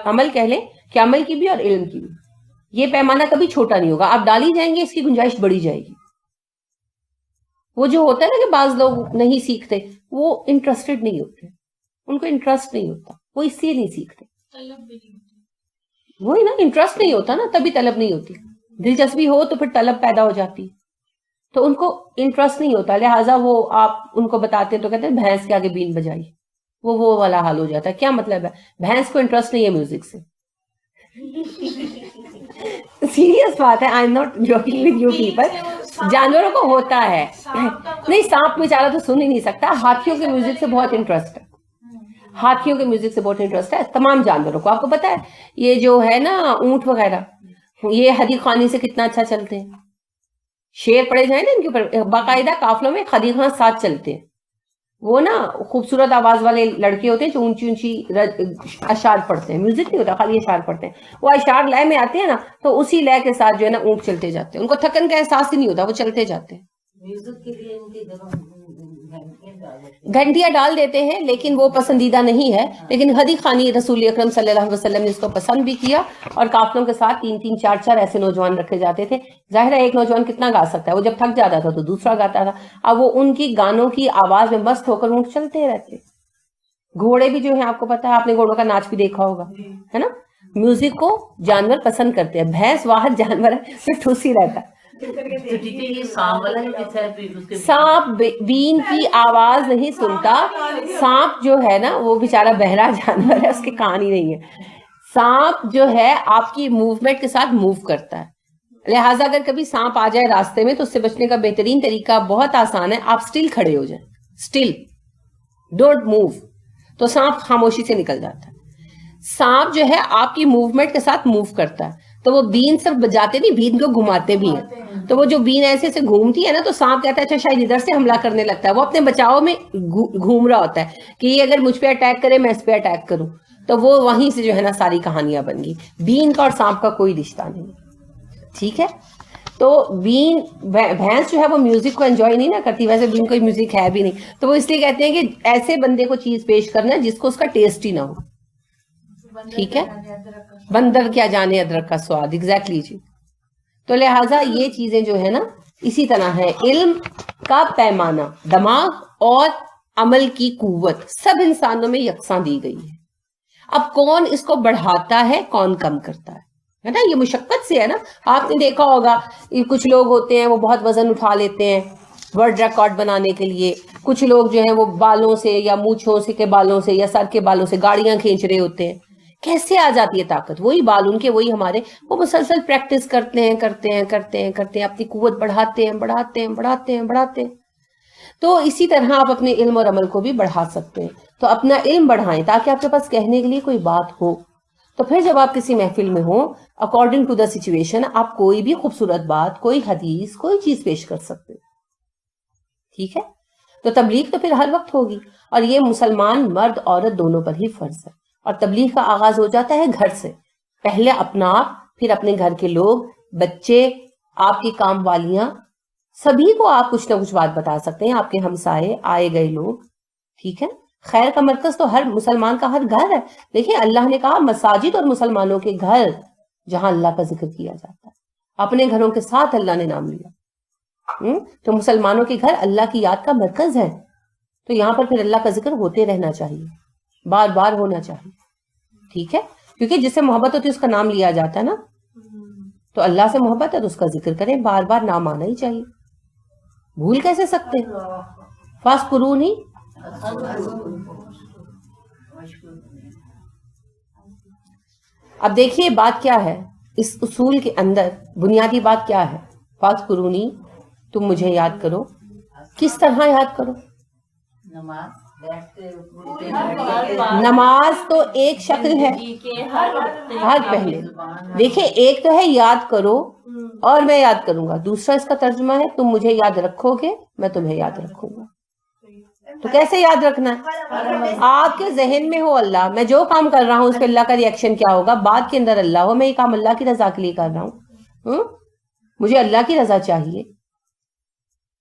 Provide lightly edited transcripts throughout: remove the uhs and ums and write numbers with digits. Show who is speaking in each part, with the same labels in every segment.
Speaker 1: عمل کہہ لیں کہ عمل کی بھی اور علم کی بھی. یہ پیمانہ کبھی چھوٹا نہیں ہوگا. آپ ڈالی جائیں گے اس کی گنجائش بڑھی جائے گی. وہ جو ہوتا ہے نا کہ بعض لوگ نہیں سیکھتے, وہ انٹرسٹڈ نہیں ہوتے, ان کو انٹرسٹ نہیں ہوتا, وہ اس لیے نہیں سیکھتے. وہی نا, انٹرسٹ نہیں ہوتا نا, تبھی طلب نہیں ہوتی. دلچسپی ہو تو پھر طلب پیدا ہو جاتی. تو ان کو انٹرسٹ نہیں ہوتا, لہٰذا وہ آپ ان کو بتاتے ہیں تو کہتے ہیں بھینس کے آگے بین بجائی. وہ والا حال ہو جاتا ہے. کیا مطلب ہے؟ بھینس کو انٹرسٹ نہیں ہے میوزک سے. سیریس بات ہے, I am not joking with you people. جانوروں کو ہوتا ہے, نہیں سانپ بیچارہ تو سن ہی نہیں سکتا. ہاتھیوں کے میوزک سے بہت انٹرسٹ ہے, ہاتھیوں کے میوزک سے بہت انٹرسٹ ہے. تمام جانوروں کو. آپ کو پتا ہے یہ جو ہے نا اونٹ وغیرہ, یہ حدیق خوانی سے کتنا اچھا چلتے ہیں. شعر پڑے جائیں نا ان کے اوپر, باقاعدہ قافلوں میں حدیق خان ساتھ چلتے ہیں. وہ نا خوبصورت آواز والے لڑکے ہوتے ہیں جو اونچی اونچی اشعار پڑھتے ہیں. میوزک نہیں ہوتا, خالی اشعار پڑھتے ہیں. وہ اشعار لے میں آتے ہیں نا, تو اسی لے کے ساتھ جو ہے نا اونٹ چلتے جاتے ہیں. ان کو تھکن کا احساس ہی نہیں ہوتا, وہ چلتے جاتے ہیں.
Speaker 2: میوزک کے لیے ان کی جگہ
Speaker 1: گھنٹیاں ڈال دیتے ہیں, لیکن وہ پسندیدہ نہیں ہے. لیکن حدیق خوانی رسول اکرم صلی اللہ علیہ وسلم نے اس کو پسند بھی کیا, اور قافلوں کے ساتھ 3-3 4-4 ایسے نوجوان رکھے جاتے تھے. ظاہر ہے ایک نوجوان کتنا گا سکتا ہے, وہ جب تھک جاتا تھا تو دوسرا گاتا تھا. اب وہ ان کی گانوں کی آواز میں مست ہو کر اونٹ چلتے رہتے. گھوڑے بھی جو ہیں, آپ کو پتا ہے, آپ نے گھوڑوں کا ناچ بھی دیکھا ہوگا, ہے نا. میوزک کو جانور پسند کرتے ہیں. بھینس واحد جانور ہے پھر ٹھوس ہی رہتا ہے. سانپ بین کی آواز نہیں سنتا. سانپ جو ہے نا وہ بیچارہ بہرا جانور ہے, اس کے کان ہی نہیں ہے. سانپ جو ہے آپ کی موومنٹ کے ساتھ موو کرتا ہے. لہٰذا اگر کبھی سانپ آ جائے راستے میں تو اس سے بچنے کا بہترین طریقہ بہت آسان ہے, آپ سٹل کھڑے ہو جائیں. سٹل, ڈونٹ موو, تو سانپ خاموشی سے نکل جاتا ہے. سانپ جو ہے آپ کی موومنٹ کے ساتھ موو کرتا ہے, تو وہ بین صرف بجاتے نہیں, بین کو گھماتے بھی ہیں. تو وہ جو بین ایسے سے گھومتی ہے نا, تو سانپ کہتا ہے اچھا شاید ادھر سے حملہ کرنے لگتا ہے. وہ اپنے بچاؤ میں گھوم رہا ہوتا ہے کہ یہ اگر مجھ پہ اٹیک کرے میں اس پہ اٹیک کروں. تو وہ وہیں سے جو ہے نا ساری کہانیاں بن گئی. بین کا اور سانپ کا کوئی رشتہ نہیں, ٹھیک ہے. تو بین بھینس جو ہے وہ میوزک کو انجوائے نہیں نہ کرتی, ویسے بین کوئی میوزک ہے بھی نہیں. تو وہ اس لیے کہتے ہیں کہ ایسے بندے کو چیز پیش کرنا جس کو اس کا ٹیسٹ ہی نہ ہو. ٹھیک ہے, بندر کیا جانے ادرک کا سواد. ایگزیکٹلی جی. تو لہٰذا یہ چیزیں جو ہے نا اسی طرح ہے. علم کا پیمانہ, دماغ اور عمل کی قوت سب انسانوں میں یکساں دی گئی ہے. اب کون اس کو بڑھاتا ہے, کون کم کرتا ہے نا, یہ مشقت سے ہے نا. آپ نے دیکھا ہوگا کچھ لوگ ہوتے ہیں وہ بہت وزن اٹھا لیتے ہیں ورلڈ ریکارڈ بنانے کے لیے. کچھ لوگ جو ہیں وہ بالوں سے یا مونچھوں سے کے بالوں سے یا سر کے بالوں سے گاڑیاں کھینچ رہے ہوتے ہیں. کیسے آ جاتی ہے طاقت؟ وہی بال ان کے, وہی ہمارے. وہ مسلسل پریکٹس کرتے ہیں, اپنی قوت بڑھاتے ہیں. تو اسی طرح آپ اپنے علم اور عمل کو بھی بڑھا سکتے ہیں. تو اپنا علم بڑھائیں تاکہ آپ کے پاس کہنے کے لیے کوئی بات ہو. تو پھر جب آپ کسی محفل میں ہوں, اکارڈنگ ٹو دا سچویشن آپ کوئی بھی خوبصورت بات, کوئی حدیث, کوئی چیز پیش کر سکتے. ٹھیک ہے. تو تبلیغ تو پھر ہر وقت ہوگی, اور یہ مسلمان مرد عورت دونوں پر ہی فرض ہے. اور تبلیغ کا آغاز ہو جاتا ہے گھر سے. پہلے اپنا آپ, پھر اپنے گھر کے لوگ, بچے, آپ کی کام والیاں, سبھی کو آپ کچھ نہ کچھ بات بتا سکتے ہیں. آپ کے ہمسائے, آئے گئے لوگ. ٹھیک ہے. خیر کا مرکز تو ہر مسلمان کا ہر گھر ہے. دیکھیں اللہ نے کہا مساجد اور مسلمانوں کے گھر جہاں اللہ کا ذکر کیا جاتا ہے. اپنے گھروں کے ساتھ اللہ نے نام لیا. تو مسلمانوں کے گھر اللہ کی یاد کا مرکز ہے. تو یہاں پر پھر اللہ کا ذکر ہوتے رہنا چاہیے, بار بار ہونا چاہیے. ٹھیک ہے. کیونکہ جس سے محبت ہوتی ہے اس کا نام لیا جاتا ہے نا. تو اللہ سے محبت ہے تو اس کا ذکر کریں, بار بار نام آنا ہی چاہیے. بھول کیسے سکتے ہیں؟ فاذکرونی. اب دیکھیے بات کیا ہے اس اصول کے اندر, بنیادی بات کیا ہے؟ فاذکرونی, تم مجھے یاد کرو. کس طرح یاد کرو؟ نماز تو ایک شکل ہے ہر پہلے. دیکھیں ایک تو ہے یاد کرو اور میں یاد کروں گا, دوسرا اس کا ترجمہ ہے تم مجھے یاد رکھو گے میں تمہیں یاد رکھوں گا. تو کیسے یاد رکھنا ہے؟ آپ کے ذہن میں ہو اللہ, میں جو کام کر رہا ہوں اس پہ اللہ کا ریئیکشن کیا ہوگا, بات کے اندر اللہ ہو, میں یہ کام اللہ کی رضا کے لیے کر رہا ہوں, مجھے اللہ کی رضا چاہیے.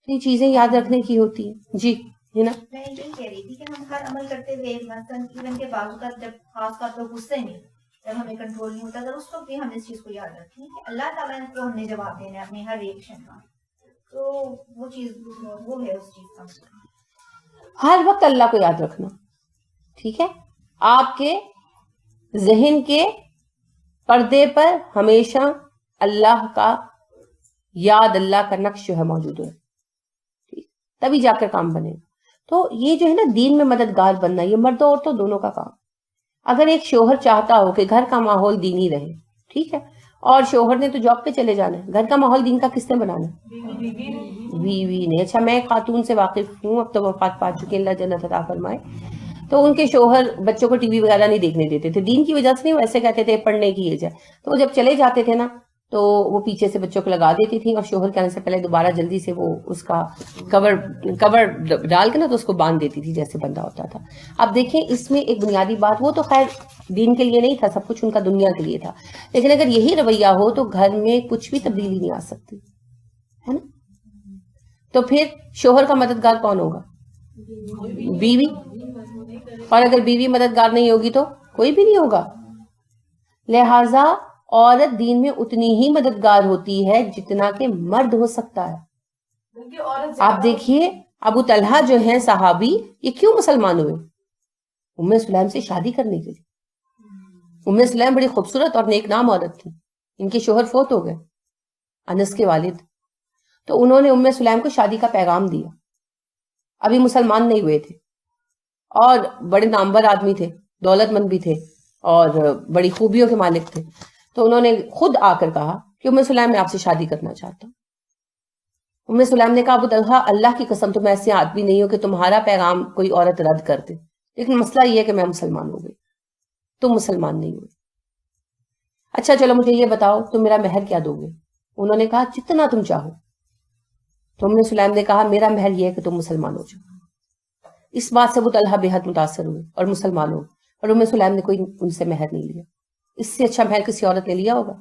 Speaker 1: یہ چیزیں یاد رکھنے کی ہوتی ہیں. جی ہے نا.
Speaker 3: میں یہ کہہ رہی تھی کہ ہم ہر عمل کرتے ہوئے مثلاً ایون کے بعض اوقات جب خاص طور پر غصے میں جب ہمیں کنٹرول نہیں ہوتا، اگر اس وقت بھی ہم اس چیز کو یاد رکھیں کہ اللہ تعالیٰ کو ہم نے جواب دینا ہے اپنی ہر ایکشن کا، تو وہ چیز وہ ہے اس چیز کا.
Speaker 1: ہر وقت اللہ کو یاد رکھنا. ٹھیک ہے، آپ کے ذہن کے پردے پر ہمیشہ اللہ کا یاد، اللہ کا نقش جو ہے موجود ہے، تبھی جا کر کام بنے. تو یہ جو ہے نا دین میں مددگار بننا، یہ مردوں عورتوں دونوں کا کام. اگر ایک شوہر چاہتا ہو کہ گھر کا ماحول دینی رہے، ٹھیک ہے، اور شوہر نے تو جاب پہ چلے جانا ہے، گھر کا ماحول دین کا کس نے بنانا ہے؟ بیوی نے. اچھا، میں خاتون سے واقف ہوں، اب تو وفات پا چکی، اللہ جنت عطا فرمائے. تو ان کے شوہر بچوں کو ٹی وی وغیرہ نہیں دیکھنے دیتے تھے، دین کی وجہ سے نہیں، ویسے کہتے تھے پڑھنے کی ایج ہے. تو وہ جب چلے جاتے تھے نا تو وہ پیچھے سے بچوں کو لگا دیتی تھی، اور شوہر کے آنے سے پہلے دوبارہ جلدی سے وہ اس کا کور ڈال کے نا تو اس کو باندھ دیتی تھی جیسے بندہ ہوتا تھا. اب دیکھیں اس میں ایک بنیادی بات، وہ تو خیر دین کے لیے نہیں تھا، سب کچھ ان کا دنیا کے لیے تھا، لیکن اگر یہی رویہ ہو تو گھر میں کچھ بھی تبدیلی نہیں آ سکتی ہے نا. تو پھر شوہر کا مددگار کون ہوگا؟ بیوی. اور اگر بیوی مددگار نہیں ہوگی تو کوئی بھی نہیں ہوگا. لہذا عورت دین میں اتنی ہی مددگار ہوتی ہے جتنا کہ مرد ہو سکتا ہے. آپ دیکھیے ابو طلحہ جو ہیں صحابی، یہ کیوں مسلمان ہوئے؟ ام سلیم سے شادی کرنے کے لیے. ام سلیم بڑی خوبصورت اور نیک نام عورت تھی، ان کے شوہر فوت ہو گئے، انس کے والد. تو انہوں نے ام سلیم کو شادی کا پیغام دیا، ابھی مسلمان نہیں ہوئے تھے، اور بڑے نامور آدمی تھے، دولت مند بھی تھے، اور بڑی خوبیوں کے مالک تھے. تو انہوں نے خود آ کر کہا کہ ام سلیم میں آپ سے شادی کرنا چاہتا ہوں. ام سلیم نے کہا ابو طلحہ اللہ کی قسم تم ایسے آدمی نہیں ہو کہ تمہارا پیغام کوئی عورت رد کر دے، لیکن مسئلہ یہ ہے کہ میں مسلمان ہو گئی، تم مسلمان نہیں ہوئے. اچھا چلو مجھے یہ بتاؤ تم میرا مہر کیا دو گے؟ انہوں نے کہا جتنا تم چاہو. تو ام سلیم نے کہا میرا مہر یہ ہے کہ تم مسلمان ہو جاؤ. اس بات سے ابو طلحہ بے حد متاثر ہوئے اور مسلمان ہو، اور ام سلیم نے کوئی ان سے مہر نہیں لیا. اس سے اچھا مہر کسی عورت نے لیا ہوگا؟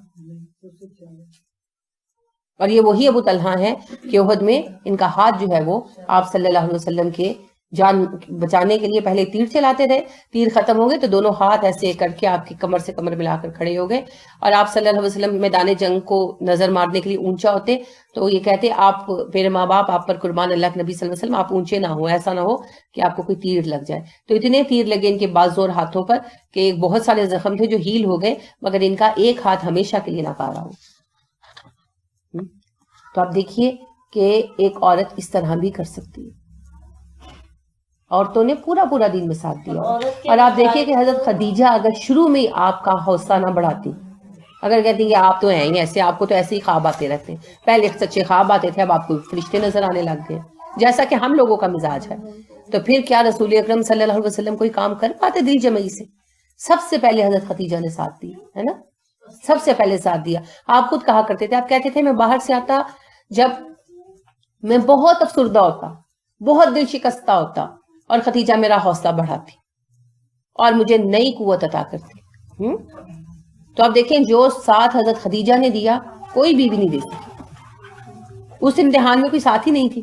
Speaker 1: اور یہ وہی ابو طلحہ ہیں کہ احد میں ان کا ہاتھ جو ہے وہ آپ صلی اللہ علیہ وسلم کے جان بچانے کے لیے پہلے تیر چلاتے تھے، تیر ختم ہو گئے تو دونوں ہاتھ ایسے کر کے آپ کی کمر سے کمر ملا کر کھڑے ہو گئے، اور آپ صلی اللہ علیہ وسلم میدان جنگ کو نظر مارنے کے لیے اونچا ہوتے تو یہ کہتے آپ میرے ماں باپ آپ پر قربان، اللہ کے نبی صلی اللہ علیہ وسلم آپ اونچے نہ ہو، ایسا نہ ہو کہ آپ کو کوئی تیر لگ جائے. تو اتنے تیر لگے ان کے بازو اور ہاتھوں پر کہ بہت سارے زخم تھے جو ہیل ہو گئے، مگر ان کا ایک ہاتھ ہمیشہ کے لیے ناکارہ ہو. تو آپ دیکھیے کہ ایک عورت اس طرح بھی کر سکتی ہے. عورتوں نے پورا دین میں ساتھ دیا. اور آپ دیکھیے کہ حضرت خدیجہ اگر شروع میں آپ کا حوصلہ نہ بڑھاتی، اگر کہتی کہ آپ تو ہیں ہی ایسے، آپ کو تو ایسے ہی خواب آتے رہتے ہیں، پہلے سچے خواب آتے تھے اب آپ کو فرشتے نظر آنے لگ گئے جیسا کہ ہم لوگوں کا مزاج ہے، تو پھر کیا رسول اکرم صلی اللہ علیہ وسلم کوئی کام کر پاتے دل جمعی سے؟ سب سے پہلے حضرت خدیجہ نے ساتھ دیا ہے نا، سب سے پہلے ساتھ دیا. آپ خود کہا کرتے تھے، آپ کہتے تھے میں باہر سے آتا جب میں بہت افسردہ ہوتا، بہت دل شکستہ ہوتا، اور خدیجہ میرا حوصلہ بڑھاتی اور مجھے نئی قوت عطا کرتی. تو آپ دیکھیں جو ساتھ حضرت خدیجہ نے دیا کوئی بیوی نہیں دے سکی. اس امتحان میں کوئی ساتھ ہی نہیں تھی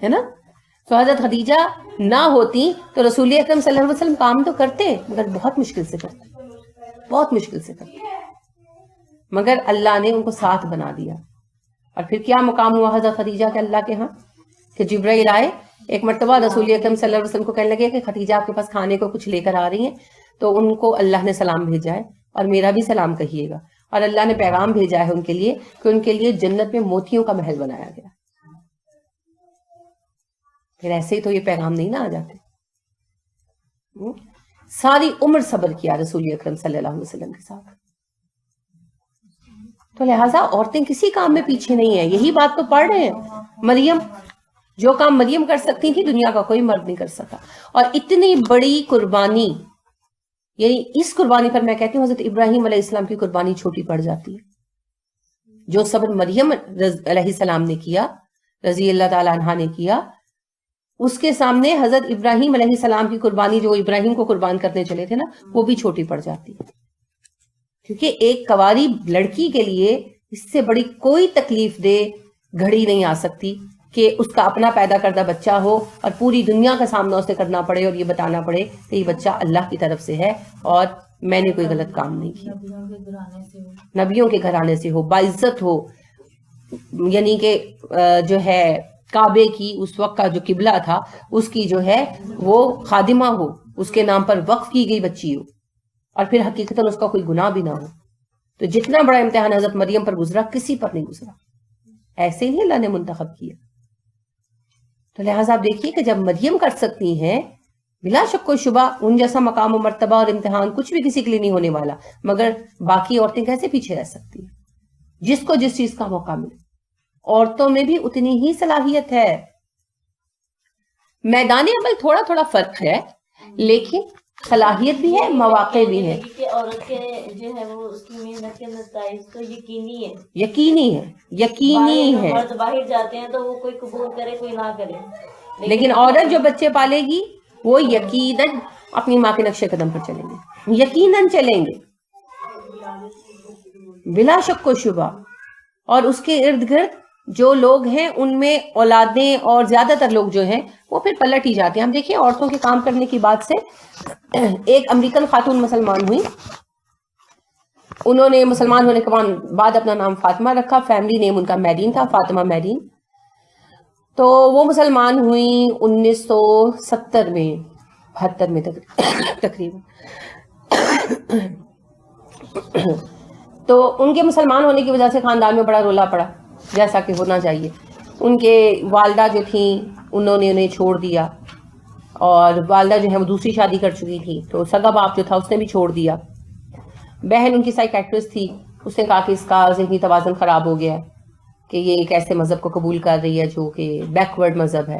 Speaker 1: ہے نا. تو حضرت خدیجہ نہ ہوتی تو رسول اکرم صلی اللہ علیہ وسلم کام تو کرتے مگر بہت مشکل سے کرتے، بہت مشکل سے کرتے، مگر اللہ نے ان کو ساتھ بنا دیا. اور پھر کیا مقام ہوا حضرت خدیجہ کے اللہ کے ہاں کہ جبرائیل آئے ایک مرتبہ رسول اکرم صلی اللہ علیہ وسلم کو کہنے لگے کہ خدیجہ آپ کے پاس کھانے کو کچھ لے کر آ رہی ہیں، تو ان کو اللہ نے سلام بھیجا ہے اور میرا بھی سلام کہیے گا. اور اللہ نے پیغام بھیجا ہے ان کے لیے کہ ان کے لیے جنت میں موتیوں کا محل بنایا گیا. پھر ایسے ہی تو یہ پیغام نہیں نہ آ جاتے. ساری عمر صبر کیا رسول اکرم صلی اللہ علیہ وسلم کے ساتھ. تو لہٰذا عورتیں کسی کام میں پیچھے نہیں ہیں. یہی بات تو پڑھ رہے ہیں. مریم، جو کام مریم کر سکتی تھی دنیا کا کوئی مرد نہیں کر سکا. اور اتنی بڑی قربانی، یعنی اس قربانی پر میں کہتی ہوں حضرت ابراہیم علیہ السلام کی قربانی چھوٹی پڑ جاتی ہے. جو صبر مریم علیہ السلام نے کیا، رضی اللہ تعالی عنہا نے کیا، اس کے سامنے حضرت ابراہیم علیہ السلام کی قربانی جو ابراہیم کو قربان کرنے چلے تھے نا، وہ بھی چھوٹی پڑ جاتی ہے. کیونکہ ایک کواری لڑکی کے لیے اس سے بڑی کوئی تکلیف دہ گھڑی نہیں آ سکتی کہ اس کا اپنا پیدا کردہ بچہ ہو اور پوری دنیا کا سامنا اسے کرنا پڑے اور یہ بتانا پڑے کہ یہ بچہ اللہ کی طرف سے ہے اور میں نے کوئی غلط کام نہیں کیا.
Speaker 2: نبیوں کے گھرانے سے ہو.
Speaker 1: نبیوں کے گھرانے سے ہو, باعزت ہو, یعنی کہ جو ہے کعبے کی اس وقت کا جو قبلہ تھا اس کی جو ہے وہ خادمہ ہو, اس کے نام پر وقف کی گئی بچی ہو, اور پھر حقیقتاً اس کا کوئی گناہ بھی نہ ہو. تو جتنا بڑا امتحان حضرت مریم پر گزرا کسی پر نہیں گزرا, ایسے ہی اللہ نے منتخب کیا. تو لہٰذا آپ دیکھیے کہ جب مریم کر سکتی ہیں, بلا شک و شبہ ان جیسا مقام و مرتبہ اور امتحان کچھ بھی کسی کے لیے نہیں ہونے والا, مگر باقی عورتیں کیسے پیچھے رہ سکتی ہیں؟ جس کو جس چیز کا موقع ملے. عورتوں میں بھی اتنی ہی صلاحیت ہے, میدان عمل تھوڑا تھوڑا فرق ہے لیکن صلاحیت بھی ہے, مواقع بھی ہے.
Speaker 2: کہ عورت کے جو ہے وہ اس کی محنت کے نتائج تو یقینی ہے,
Speaker 1: یقینی ہے, یقینی ہے.
Speaker 2: مرد باہر جاتے ہیں تو وہ کوئی قبول کرے کوئی نہ کرے,
Speaker 1: لیکن عورت جو بچے پالے گی وہ یقیناً اپنی ماں کے نقشے قدم پر چلیں گے, یقیناً چلیں گے بلا شک و شبہ. اور اس کے ارد گرد جو لوگ ہیں ان میں اولادیں اور زیادہ تر لوگ جو ہیں وہ پھر پلٹ ہی جاتے ہیں. ہم دیکھیں عورتوں کے کام کرنے کی بات سے ایک امریکن خاتون مسلمان ہوئی, انہوں نے مسلمان ہونے کے بعد اپنا نام فاطمہ رکھا, فیملی نیم ان کا میرین تھا, فاطمہ میرین. تو وہ مسلمان ہوئی 1970 میں, 72 میں تقریباً. تو ان کے مسلمان ہونے کی وجہ سے خاندان میں بڑا رولا پڑا, جیسا کہ ہونا چاہیے. ان کے والدہ جو تھیں انہوں نے انہیں چھوڑ دیا, اور والدہ جو ہے وہ دوسری شادی کر چکی تھی, تو سگا باپ جو تھا اس نے بھی چھوڑ دیا. بہن ان کی سائیکیٹرسٹ تھی, اس نے کہا کہ اس کا ذہنی توازن خراب ہو گیا ہے کہ یہ ایک ایسے مذہب کو قبول کر رہی ہے جو کہ بیکورڈ مذہب ہے.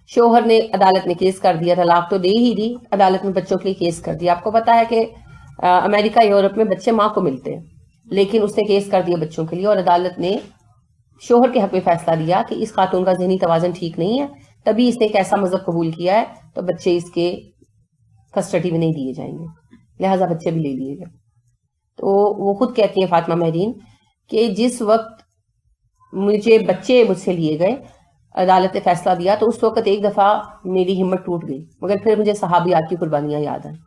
Speaker 1: شوہر نے عدالت میں کیس کر دیا, طلاق تو دے ہی دی, عدالت میں بچوں کے لیے کیس کر دیا. آپ کو پتا ہے کہ امریکہ یورپ میں بچے ماں کو ملتے ہیں, لیکن اس نے کیس کر دیا بچوں کے لیے, اور عدالت نے شوہر کے حق میں فیصلہ دیا کہ اس خاتون کا ذہنی توازن ٹھیک نہیں ہے, تبھی اس نے ایک ایسا مذہب قبول کیا ہے تو بچے اس کے کسٹڈی میں نہیں دیے جائیں گے, لہٰذا بچے بھی لے لیے گئے. تو وہ خود کہتی ہیں فاطمہ میرین کہ جس وقت بچے مجھ سے لیے گئے, عدالت نے فیصلہ دیا, تو اس وقت ایک دفعہ میری ہمت ٹوٹ گئی, مگر پھر مجھے صحابیات کی قربانیاں یاد آئیں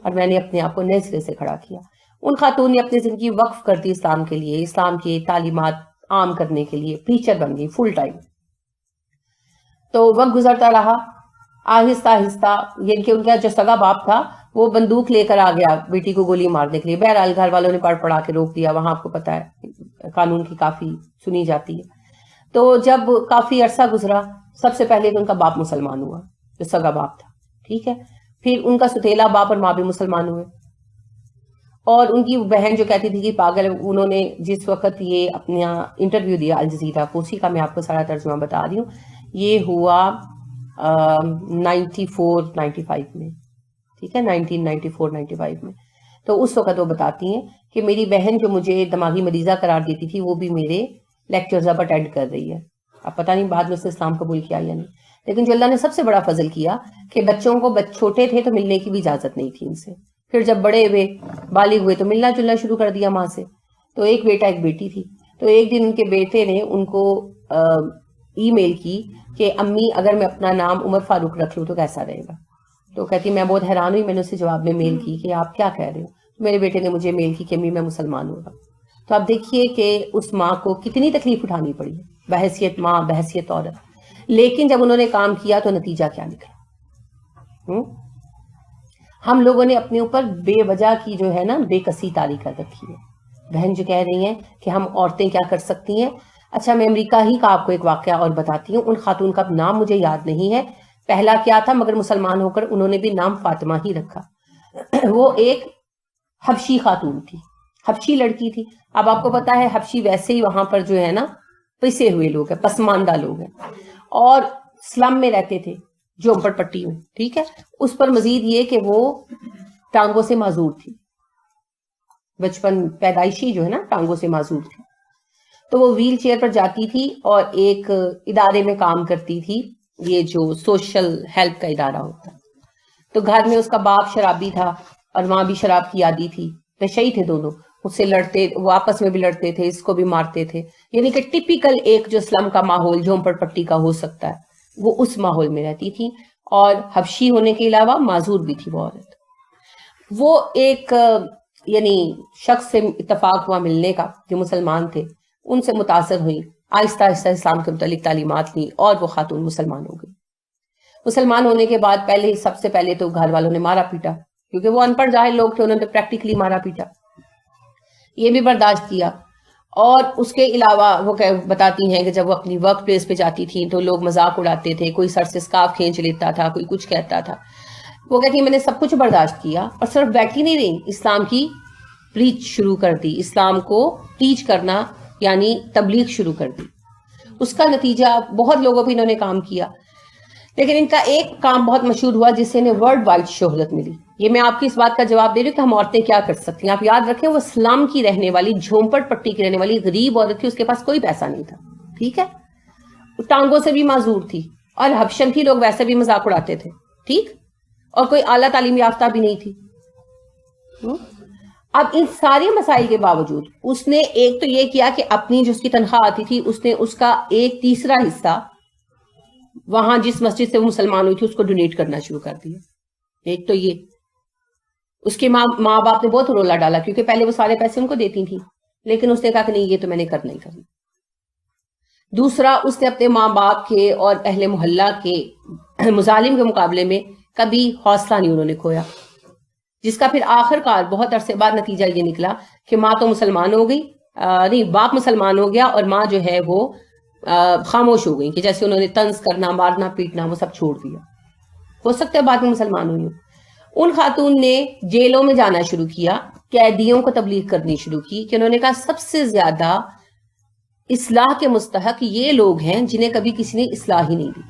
Speaker 1: اور میں نے اپنے آپ کو نئے سرے سے کھڑا کیا. ان خاتون نے اپنی زندگی وقف کر دی اسلام کے لیے, اسلام کی تعلیمات عام کرنے کے لیے, ٹیچر بن گئی فل ٹائم. تو وقت گزرتا رہا, آہستہ آہستہ, یعنی کہ ان کا جو سگا باپ تھا وہ بندوق لے کر آ گیا بیٹی کو گولی مارنے کے لیے. بہرحال گھر والوں نے پڑھا کے روک دیا, وہاں آپ کو پتا ہے قانون کی کافی سنی جاتی ہے. تو جب کافی عرصہ گزرا, سب سے پہلے تو ان کا باپ مسلمان ہوا جو سگا باپ تھا, ٹھیک ہے, پھر ان کا ستیلا باپ اور ماں بھی مسلمان ہوئے, اور ان کی بہن جو کہتی تھی کہ پاگل, انہوں نے جس وقت یہ اپنا انٹرویو دیا الجزیرہ کو, اسی کا میں آپ کو سارا ترجمہ بتا رہی ہوں, یہ ہوا 94-95 میں, ٹھیک ہے, 1994-95 میں. تو اس وقت وہ بتاتی ہیں کہ میری بہن جو مجھے دماغی مریضہ قرار دیتی تھی وہ بھی میرے لیکچرز اب اٹینڈ کر رہی ہے. اب پتہ نہیں بعد میں اس نے اسلام قبول کیا یا نہیں, لیکن جو اللہ نے سب سے بڑا فضل کیا کہ بچوں کو چھوٹے تھے تو ملنے کی بھی اجازت نہیں تھی ان سے, پھر جب بڑے ہوئے بالغ ہوئے تو ملنا جلنا شروع کر دیا ماں سے. تو ایک بیٹا ایک بیٹی تھی, تو ایک دن ان کے بیٹے نے ان کو ای میل کی کہ امی اگر میں اپنا نام عمر فاروق رکھ لوں تو کیسا رہے گا. تو کہتی میں بہت حیران ہوئی, میں نے اسے جواب میں میل کی کہ آپ کیا کہہ رہے ہو. میرے بیٹے نے مجھے میل کی کہ امی میں مسلمان ہوں گا. تو آپ دیکھیے کہ اس ماں کو کتنی تکلیف اٹھانی پڑی بحیثیت ماں, بحیثیت عورت, لیکن جب انہوں نے کام کیا تو نتیجہ کیا نکلا. ہم لوگوں نے اپنے اوپر بے وجہ کی جو ہے نا بے کسی طاری کر رکھی ہے. بہن جو کہہ رہی ہیں کہ ہم عورتیں کیا کر سکتی ہیں, اچھا میں امریکہ ہی کا آپ کو ایک واقعہ اور بتاتی ہوں. ان خاتون کا نام مجھے یاد نہیں ہے پہلا کیا تھا, مگر مسلمان ہو کر انہوں نے بھی نام فاطمہ ہی رکھا. وہ ایک حبشی خاتون تھی, حبشی لڑکی تھی. اب آپ کو پتا ہے حبشی ویسے ہی وہاں پر جو ہے نا پسے ہوئے لوگ ہیں, پسماندہ لوگ ہیں, اور سلم میں رہتے تھے, جھونپڑ پٹی میں, ٹھیک ہے. اس پر مزید یہ کہ وہ ٹانگوں سے معذور تھی, بچپن پیدائشی جو ہے نا ٹانگوں سے معذور تھی. تو وہ ویل چیئر پر جاتی تھی اور ایک ادارے میں کام کرتی تھی, یہ جو سوشل ہیلپ کا ادارہ ہوتا ہے. تو گھر میں اس کا باپ شرابی تھا اور ماں بھی شراب کی عادی تھی, نشئی تھے دونوں, اس سے لڑتے, وہ آپس میں بھی لڑتے تھے, اس کو بھی مارتے تھے. یعنی کہ ٹپیکل ایک جو اسلم کا ماحول جھونپڑ پٹی کا ہو سکتا ہے وہ اس ماحول میں رہتی تھی, اور حبشی ہونے کے علاوہ معذور بھی تھی وہ عورت. وہ ایک یعنی شخص سے اتفاق ہوا ملنے کا جو مسلمان تھے، ان سے متاثر ہوئی، آہستہ آہستہ اسلام کے متعلق تعلیمات لیں اور وہ خاتون مسلمان ہو گئی. مسلمان ہونے کے بعد سب سے پہلے تو گھر والوں نے مارا پیٹا، کیونکہ وہ ان پڑھ جاہل لوگ تھے، انہوں نے پریکٹیکلی مارا پیٹا، یہ بھی برداشت کیا. اور اس کے علاوہ وہ بتاتی ہیں کہ جب وہ اپنی ورک پلیس پہ جاتی تھیں تو لوگ مذاق اڑاتے تھے، کوئی سر سے اسکارف کھینچ لیتا تھا، کوئی کچھ کہتا تھا. وہ کہتی ہیں میں نے سب کچھ برداشت کیا اور صرف بیٹھی نہیں رہی، اسلام کی پریچ شروع کر دی، اسلام کو ٹیچ کرنا یعنی تبلیغ شروع کر دی. اس کا نتیجہ بہت لوگوں پہ انہوں نے کام کیا، لیکن ان کا ایک کام بہت مشہور ہوا جس سے انہیں ورلڈ وائڈ شہرت ملی. یہ میں آپ کی اس بات کا جواب دے رہی ہوں کہ ہم عورتیں کیا کر سکتی ہیں. آپ یاد رکھیں وہ اسلام کی رہنے والی، جھونپڑ پٹی کی رہنے والی غریب عورت تھی، اس کے پاس کوئی پیسہ نہیں تھا، ٹھیک ہے، ٹانگوں سے بھی معذور تھی، اور حبشن کی لوگ ویسے بھی مذاق اڑاتے تھے، ٹھیک، اور کوئی اعلیٰ تعلیم یافتہ بھی نہیں تھی. اب ان سارے مسائل کے باوجود اس نے ایک تو یہ کیا کہ اپنی جو اس کی تنخواہ آتی تھی اس نے اس کا ایک تیسرا حصہ وہاں جس مسجد سے وہ مسلمان ہوئی تھی اس کو ڈونیٹ کرنا شروع کر دیا. ایک تو یہ اس کے ماں باپ نے بہت رولا ڈالا، کیونکہ پہلے وہ سارے پیسے ان کو دیتی تھی، لیکن اس نے کہا کہ نہیں یہ تو میں نے کرنا ہی کرنا. دوسرا، اس نے اپنے ماں باپ کے اور اہل محلہ کے مظالم کے مقابلے میں کبھی حوصلہ نہیں انہوں نے کھویا، جس کا پھر آخر کار بہت عرصے بعد نتیجہ یہ نکلا کہ ماں تو مسلمان ہو گئی، نہیں باپ مسلمان ہو گیا اور ماں جو ہے وہ خاموش ہو گئی، کہ جیسے انہوں نے طنز کرنا، مارنا پیٹنا وہ سب چھوڑ دیا. ہو سکتا ہے بعد میں مسلمان ہوئی ہوں. ان خاتون نے جیلوں میں جانا شروع کیا، قیدیوں کو تبلیغ کرنی شروع کی، کہ انہوں نے کہا سب سے زیادہ اصلاح کے مستحق یہ لوگ ہیں جنہیں کبھی کسی نے اصلاح ہی نہیں دی.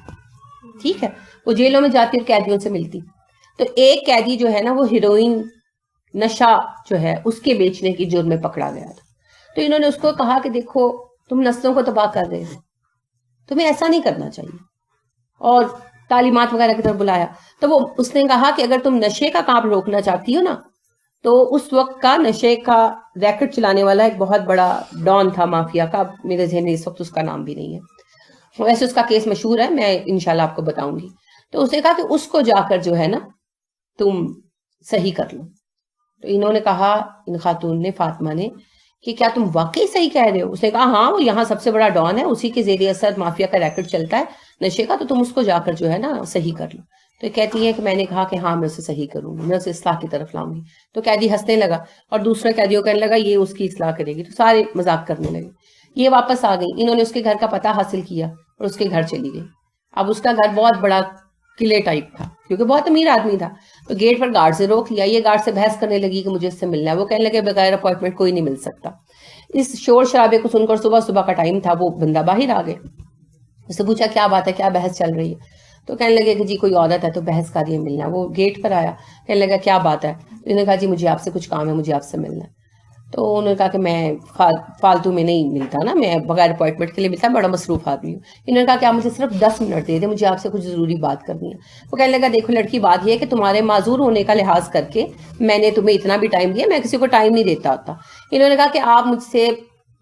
Speaker 1: ٹھیک ہے، وہ جیلوں میں جاتی اور قیدیوں سے ملتی. تو ایک قیدی جو ہے نا وہ ہیروئن نشہ جو ہے اس کے بیچنے کی جرم میں پکڑا گیا تھا. تو انہوں نے اس کو کہا کہ دیکھو تم نسلوں کو تباہ کر رہے ہو، تمہیں ایسا نہیں کرنا چاہیے، اور تعلیمات وغیرہ کی طرف بلایا. تو وہ اس نے کہا کہ اگر تم نشے کا کام روکنا چاہتی ہو نا، تو اس وقت کا نشے کا ریکٹ چلانے والا ایک بہت بڑا ڈان تھا مافیا کا، میرے ذہن میں اس وقت اس کا نام بھی نہیں ہے، ویسے اس کا کیس مشہور ہے، میں انشاءاللہ آپ کو بتاؤں گی. تو اس نے کہا کہ اس کو جا کر جو ہے نا تم صحیح کر لو. تو انہوں نے کہا، ان خاتون نے، فاطمہ نے، کہ کیا تم واقعی صحیح کہہ رہے ہو؟ اس نے کہا ہاں، وہ یہاں سب سے بڑا ڈان ہے، اسی کے زیر اثر مافیا کا ریکٹ چلتا ہے نشے کا، تو تم اس کو جا کر جو ہے نا صحیح کر لو. تو کہتی ہے کہ میں نے کہا کہ ہاں میں اسے صحیح کروں گی، میں اسے اصلاح کی طرف لاؤں گی. تو قیدی ہنسنے لگا اور دوسرے قیدیوں کہنے لگا یہ اس کی اصلاح کرے گی. تو سارے مذاق کرنے لگے. یہ واپس آ گئی، انہوں نے اس کے گھر کا پتہ حاصل کیا اور اس کے گھر چلی گئی. اب اس کا گھر بہت بڑا قلعے ٹائپ تھا کیونکہ بہت امیر آدمی تھا. تو گیٹ پر گارڈ سے روک لیا. یہ گارڈ سے بحث کرنے لگی کہ مجھے اس سے ملنا ہے. وہ کہنے لگے بغیر اپوائنٹمنٹ کوئی نہیں مل سکتا. اس شور شرابے کو سن کر صبح کا ٹائم تھا، وہ بندہ باہر آ گئے. اس سے پوچھا کیا بات ہے، کیا بحث چل رہی ہے؟ تو کہنے لگے کہ جی کوئی عورت ہے تو بحث کر رہی ہے، ملنا. وہ گیٹ پر آیا، کہنے لگا کیا بات ہے؟ انہوں نے کہا جی مجھے آپ سے کچھ کام ہے، مجھے آپ سے ملنا ہے. تو انہوں نے کہا کہ میں فالتو میں نہیں ملتا نا، میں بغیر اپوائنٹمنٹ کے لیے ملتا، بڑا مصروف آدمی ہوں. انہوں نے کہا کہ آپ مجھے صرف 10 منٹ دے دیں، مجھے آپ سے کچھ ضروری بات کرنی ہے. وہ کہنے لگا دیکھو لڑکی، بات یہ ہے کہ تمہارے معذور ہونے کا لحاظ کر کے میں نے تمہیں اتنا بھی ٹائم دیا، میں کسی کو ٹائم نہیں دیتا ہوتا. انہوں نے کہا کہ آپ مجھ سے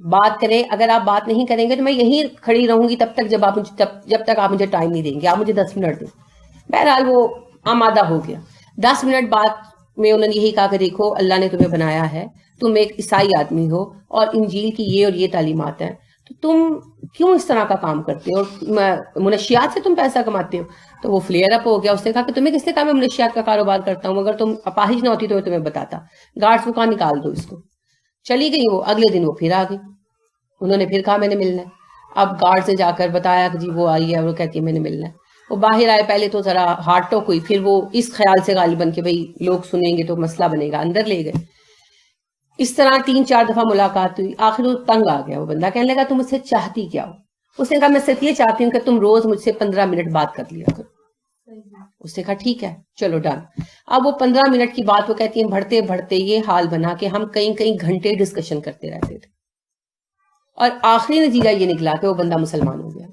Speaker 1: بات کریں، اگر آپ بات نہیں کریں گے تو میں یہیں کھڑی رہوں گی تب تک جب تک آپ مجھے ٹائم نہیں دیں گے، آپ مجھے 10 منٹ دیں. بہرحال وہ آمادہ ہو گیا. 10 منٹ بعد میں انہوں نے یہی کہا کہ دیکھو اللہ نے تمہیں بنایا ہے، تم ایک عیسائی آدمی ہو اور انجیل کی یہ اور یہ تعلیمات ہیں، تو تم کیوں اس طرح کا کام کرتے ہو اور منشیات سے تم پیسہ کماتے ہو؟ تو وہ فلیئر اپ ہو گیا. اس نے کہا کہ تمہیں کس نے کہا میں منشیات کا کاروبار کرتا ہوں؟ اگر تم اپاہج نہ ہوتی تو میں تمہیں بتاتا. گارڈز کو کہاں نکال دو اس کو. چلی گئی وہ. اگلے دن وہ پھر آ گئی. انہوں نے پھر کہا میں نے ملنا ہے. اب گارڈ سے جا کر بتایا کہ جی وہ آئی ہے، وہ کہتی ہے میں نے ملنا ہے. وہ باہر آئے، پہلے تو ذرا ہارٹ ٹاک ہوئی، پھر وہ اس خیال سے غالباً کہ بھئی لوگ سنیں گے تو مسئلہ بنے گا، اندر لے گئے. اس طرح 3-4 دفعہ ملاقات ہوئی. آخر وہ تنگ آ گیا. وہ بندہ کہنے لگا تم مجھ سے چاہتی کیا ہو؟ اس نے کہا میں صرف یہ چاہتی ہوں کہ تم روز مجھ سے 15 منٹ بات کر لیا کرو. اس نے کہا ٹھیک ہے چلو ڈن. اب وہ 15 منٹ کی بات، وہ کہتی ہیں بڑھتے بڑھتے یہ حال بنا کہ ہم کئی گھنٹے ڈسکشن کرتے رہتے تھے، اور آخری نتیجہ یہ نکلا کہ وہ بندہ مسلمان ہو گیا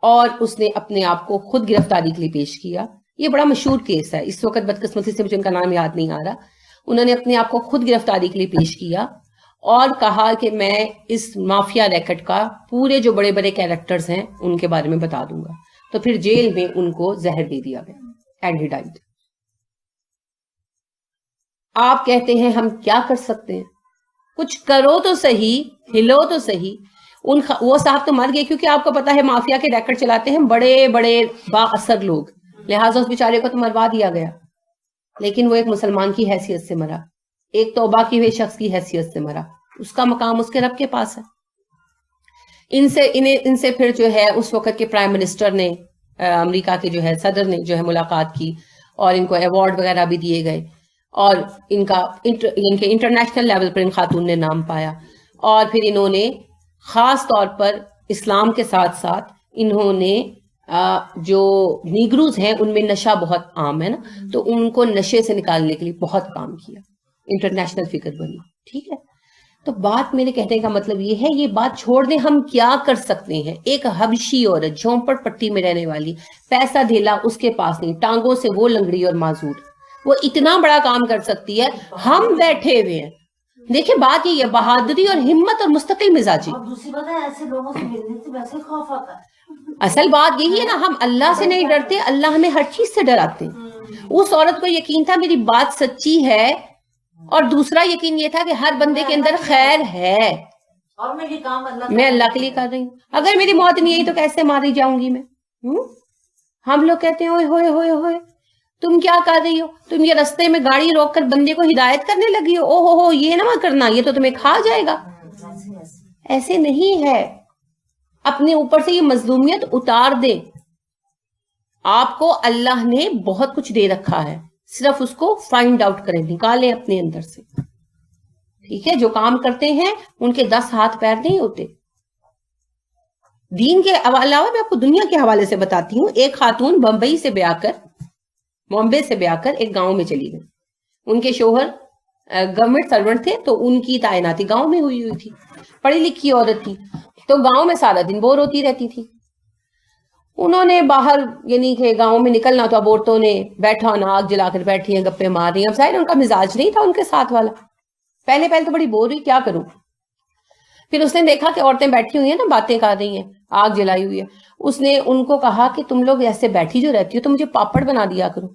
Speaker 1: اور اس نے اپنے آپ کو خود گرفتاری کے لیے پیش کیا. یہ بڑا مشہور کیس ہے، اس وقت بدقسمتی سے مجھے ان کا نام یاد نہیں آ رہا. انہوں نے اپنے آپ کو خود گرفتاری کے لیے پیش کیا اور کہا کہ میں اس مافیا ریکٹ کا پورے جو بڑے بڑے کیریکٹرز ہیں ان کے بارے میں بتا دوں گا. تو پھر جیل میں ان کو زہر دے دیا گیا اینڈ ہی ڈائیڈ. آپ کہتے ہیں ہم کیا کر سکتے ہیں, کچھ کرو تو صحیح, ہلو تو صحیح. وہ صاحب تو مر گئے کیونکہ آپ کو پتا ہے مافیا کے ریکٹ چلاتے ہیں بڑے بڑے با اثر لوگ, لہٰذا اس بیچارے کو تو مروا دیا گیا, لیکن وہ ایک مسلمان کی حیثیت سے مرا, ایک توبہ کی ہوئے شخص کی حیثیت سے مرا, اس کا مقام اس کے رب کے پاس ہے. ان سے پھر جو ہے اس وقت کے پرائم منسٹر نے, امریکہ کے جو ہے صدر نے جو ہے ملاقات کی, اور ان کو ایوارڈ وغیرہ بھی دیے گئے, اور ان کے انٹرنیشنل لیول پر ان خاتون نے نام پایا. اور پھر انہوں نے خاص طور پر اسلام کے ساتھ ساتھ انہوں نے جو نیگروز ہیں ان میں نشہ بہت عام ہے نا, تو ان کو نشے سے نکالنے کے لیے بہت کام کیا, انٹرنیشنل فگر بنی. ٹھیک ہے, تو بات میرے کہنے کا مطلب یہ ہے, یہ بات چھوڑ دیں ہم کیا کر سکتے ہیں. ایک حبشی عورت جھونپڑ پٹی میں رہنے والی, پیسہ دھیلا اس کے پاس نہیں, ٹانگوں سے وہ لنگڑی اور معذور, وہ اتنا بڑا کام کر سکتی ہے, ہم بیٹھے ہوئے ہیں. دیکھیں بات یہ ہے بہادری اور ہمت اور مستقل مزاجی.
Speaker 2: دوسری بات ہے ایسے لوگوں سے ملنے سے ویسے خوف آتا ہے.
Speaker 1: اصل بات یہی ہے نا, ہم اللہ سے نہیں ڈرتے, اللہ ہمیں ہر چیز سے ڈراتے ہیں. اس عورت کو یقین تھا میری بات سچی ہے, اور دوسرا یقین یہ تھا کہ ہر بندے کے اندر خیر ہے,
Speaker 2: اور میں یہ کام
Speaker 1: میں اللہ کے لیے کر رہی ہوں. اگر میری موت نہیں آئی تو کیسے ماری جاؤں گی میں. ہم لوگ کہتے ہیں اوئے ہوئے ہوئے ہوئے تم کیا کر رہی ہو, تم یہ رستے میں گاڑی روک کر بندے کو ہدایت کرنے لگی ہو, او ہو یہ نہ کرنا, یہ تو تمہیں کھا جائے گا. ایسے نہیں ہے, اپنے اوپر سے یہ مظلومیت اتار دے. آپ کو اللہ نے بہت کچھ دے رکھا ہے, صرف اس کو فائنڈ آؤٹ کریں, نکالیں اپنے اندر سے. ٹھیک ہے, جو کام کرتے ہیں ان کے 10 ہاتھ پیر نہیں ہوتے. دین کے علاوہ میں آپ کو دنیا کے حوالے سے بتاتی ہوں. ایک خاتون بمبئی سے بیاہ کر ایک گاؤں میں چلی گئی. ان کے شوہر گورنمنٹ سرونٹ تھے, تو ان کی تعیناتی گاؤں میں ہوئی تھی, پڑھی لکھی عورت تھی, تو گاؤں میں سارا دن بور ہوتی رہتی تھی. انہوں نے باہر یعنی کہ گاؤں میں نکلنا, تو اب عورتوں نے بیٹھا ہونا, آگ جلا کر بیٹھی ہیں, گپے مار رہی ہیں. اب ظاہر ان کا مزاج نہیں تھا ان کے ساتھ والا. پہلے تو بڑی بور ہوئی, کیا کروں. پھر اس نے دیکھا کہ عورتیں بیٹھی ہوئی ہیں نا, باتیں کر رہی ہیں, آگ جلائی ہوئی ہے. اس نے ان کو کہا کہ تم لوگ ایسے بیٹھی جو رہتی ہو تو مجھے پاپڑ بنا دیا کرو.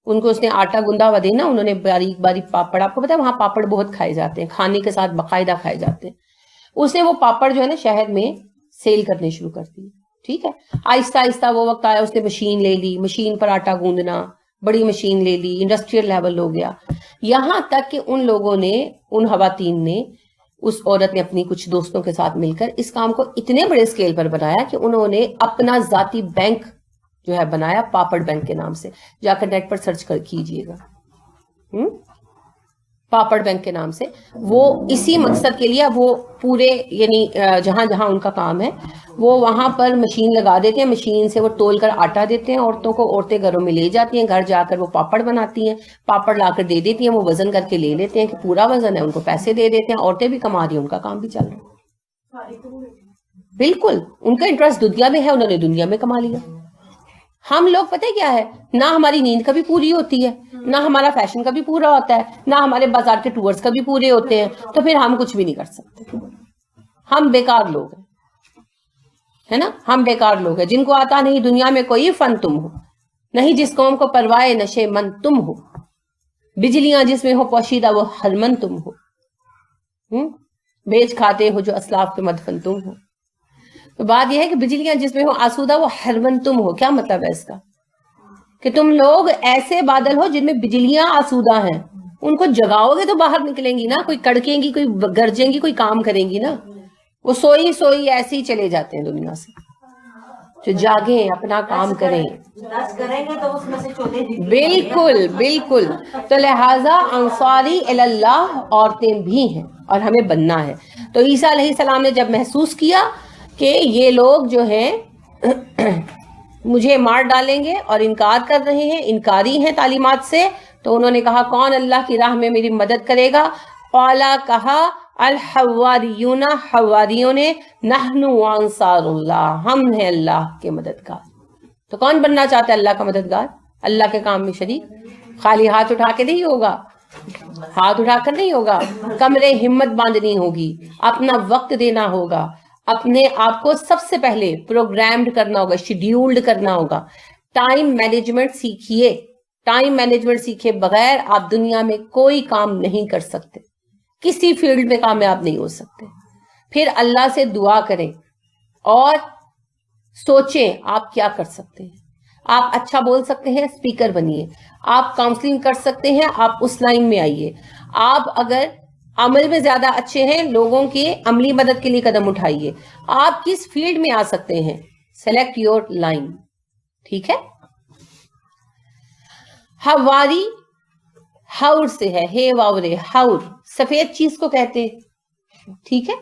Speaker 1: ان کو اس نے آٹا گندا ہوا دینا, انہوں نے باریک باریک پاپڑ, آپ کو پتا ہے وہاں پاپڑ بہت کھائے جاتے ہیں, کھانے کے ساتھ باقاعدہ کھائے جاتے ہیں. اس نے وہ پاپڑ جو ہے نا شہر میں سیل کرنے شروع کر دی. ٹھیک ہے, آہستہ آہستہ وہ وقت آیا, اس نے مشین لے لی, مشین پر آٹا گوندنا, بڑی مشین لے لی, انڈسٹریل لیول ہو گیا. یہاں تک کہ ان لوگوں نے, ان خواتین نے, اس عورت نے اپنی کچھ دوستوں کے ساتھ مل کر اس کام کو اتنے بڑے اسکیل پر بنایا کہ انہوں نے اپنا ذاتی بینک جو ہے بنایا, پاپڑ بینک کے نام سے. جا کر نیٹ پر سرچ کیجئے گا, پاپڑ بینک کے نام سے. وہ اسی مقصد کے لیے وہ پورے یعنی جہاں جہاں ان کا کام ہے وہ وہاں پر مشین لگا دیتے ہیں, مشین سے وہ تول کر آٹا دیتے ہیں عورتوں کو, عورتیں گھروں میں لے جاتی ہیں, گھر جا کر وہ پاپڑ بناتی ہیں, پاپڑ لا کر دے دیتی ہیں, وہ وزن کر کے لے لیتے ہیں کہ پورا وزن ہے, ان کو پیسے دے دیتے ہیں, عورتیں بھی کما رہی ہیں, ان کا کام بھی چل رہا ہے. بالکل ان کا انٹرسٹ دنیا میں ہے, انہوں نے دنیا میں کما لیا. ہم لوگ پتہ کیا ہے, نہ ہماری نیند کبھی پوری ہوتی ہے, نہ ہمارا فیشن کبھی پورا ہوتا ہے, نہ ہمارے بازار کے ٹورز کبھی پورے ہوتے ہیں, تو پھر ہم کچھ بھی نہیں کر سکتے. ہم بیکار لوگ ہیں, ہے نا, ہم بیکار لوگ ہیں جن کو آتا نہیں دنیا میں کوئی فن تم ہو, نہیں جس قوم کو پروائے نشے من تم ہو, بجلیاں جس میں ہو پوشیدہ وہ ہرمن تم ہو, بیچ کھاتے ہو جو اسلاف کے مدفن تم ہو. تو بات یہ ہے کہ بجلیاں جس میں ہو آسودہ وہ ہرمن تم ہو. کیا مطلب ہے اس کا, کہ تم لوگ ایسے بادل ہو جن میں بجلیاں آسودہ ہیں, ان کو جگاؤ گے تو باہر نکلیں گی نا, کوئی کڑکیں گی, کوئی گرجیں گی, کوئی کام کریں گی نا. وہ سوئی سوئی ایسے ہی چلے جاتے ہیں دنیا سے. جو جاگیں, اپنا کام کریں, بالکل بالکل. تو لہٰذا انصاری اللہ عورتیں بھی ہیں اور ہمیں بننا ہے. تو عیسیٰ علیہ السلام نے جب محسوس کیا کہ یہ لوگ جو ہیں مجھے مار ڈالیں گے اور انکار کر رہے ہیں, انکاری ہیں تعلیمات سے, تو انہوں نے کہا کون اللہ کی راہ میں میری مدد کرے گا. قالا کہا الحواریون, حواریوں نے, نحن انصار اللہ, ہم ہیں اللہ کے مددگار. تو کون بننا چاہتا ہے اللہ کا مددگار, اللہ کے کام میں شریک؟ خالی ہاتھ اٹھا کے نہیں ہوگا, ہاتھ اٹھا کر نہیں ہوگا, کمرے ہمت باندھنی ہوگی, اپنا وقت دینا ہوگا, اپنے آپ کو سب سے پہلے پروگرامڈ کرنا ہوگا, شیڈیولڈ کرنا ہوگا. ٹائم مینجمنٹ سیکھیے, ٹائم مینجمنٹ سیکھے بغیر آپ دنیا میں کوئی کام نہیں کر سکتے، کسی فیلڈ میں کامیاب نہیں ہو سکتے۔ پھر اللہ سے دعا کریں اور سوچیں آپ کیا کر سکتے ہیں۔ آپ اچھا بول سکتے ہیں، اسپیکر بنیے۔ آپ کاؤنسلنگ کر سکتے ہیں، آپ اس لائن میں آئیے۔ آپ اگر عمل میں زیادہ اچھے ہیں، لوگوں کی عملی مدد کے لیے قدم اٹھائیے۔ آپ کس فیلڈ میں آ سکتے ہیں، سلیکٹ یور لائن، ٹھیک ہے۔ ہواری ہور سے ہے، ہے واورے ہور، سفید چیز کو کہتے ہیں، ٹھیک ہے۔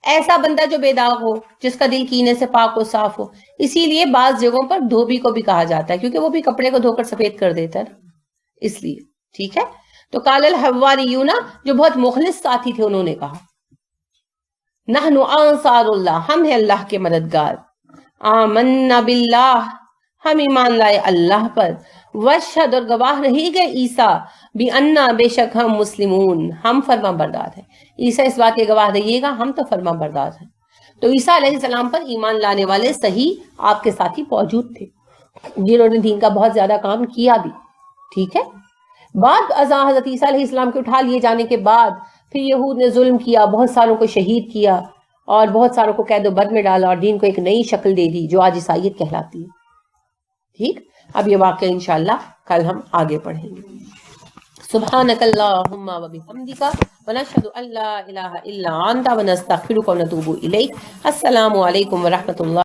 Speaker 1: ایسا بندہ جو بے داغ ہو، جس کا دل کینے سے پاک و صاف ہو، اسی لیے بعض جگہوں پر دھوبی کو بھی کہا جاتا ہے، کیونکہ وہ بھی کپڑے کو دھو کر سفید کر دیتا ہے نا، اس لیے، ٹھیک ہے۔ تو قال الحواریون، جو بہت مخلص ساتھی تھے، انہوں نے کہا نحن انصار اللہ، ہم ہیں اللہ کے مددگار، آمنا باللہ، ہم ایمان لائے اللہ پر، وشہد، اور گواہ رہی گئے عیسیٰ، بِأَنَّا، بے شک ہم مسلمون، ہم فرما بردار ہیں۔ عیسیٰ اس بات کے گواہ رہیے گا ہم تو فرما بردار ہیں۔ تو عیسیٰ علیہ السلام پر ایمان لانے والے صحیح آپ کے ساتھی موجود تھے، جنہوں نے دین کا بہت زیادہ کام کیا بھی، ٹھیک ہے۔ بعد ازاں حضرت عیسیٰ علیہ السلام کے اٹھا لیے جانے کے بعد پھر یہود نے ظلم کیا، بہت ساروں کو شہید کیا اور بہت ساروں کو قید و بند میں ڈالا اور دین کو ایک نئی شکل دے دی جو آج عیسائیت کہلاتی ہے، ٹھیک۔ اب یہ واقعہ انشاءاللہ کل ہم آگے پڑھیں گے۔ سبحانک اللہم و بحمدک ونشہد ان لا الہ الا انت ونستغفرک ونتوب الیک۔ السلام علیکم ورحمۃ اللہ۔